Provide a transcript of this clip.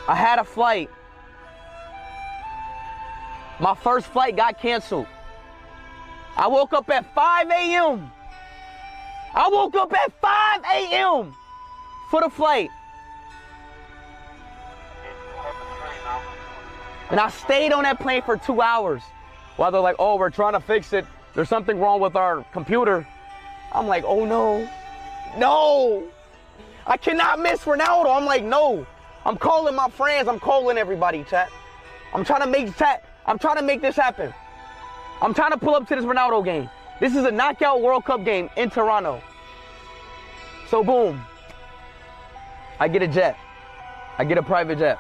I had a flight. My first flight got canceled. I woke up at 5 a.m. I woke up at 5 a.m. for the flight. And I stayed on that plane for 2 hours while they're like, oh, we're trying to fix it. There's something wrong with our computer. I'm like, oh no, no. I cannot miss Ronaldo. I'm like, no. I'm calling my friends. I'm calling everybody, chat. I'm trying to make this happen. I'm trying to pull up to this Ronaldo game. This is a knockout World Cup game in Toronto. So boom, I get a jet. I get a private jet.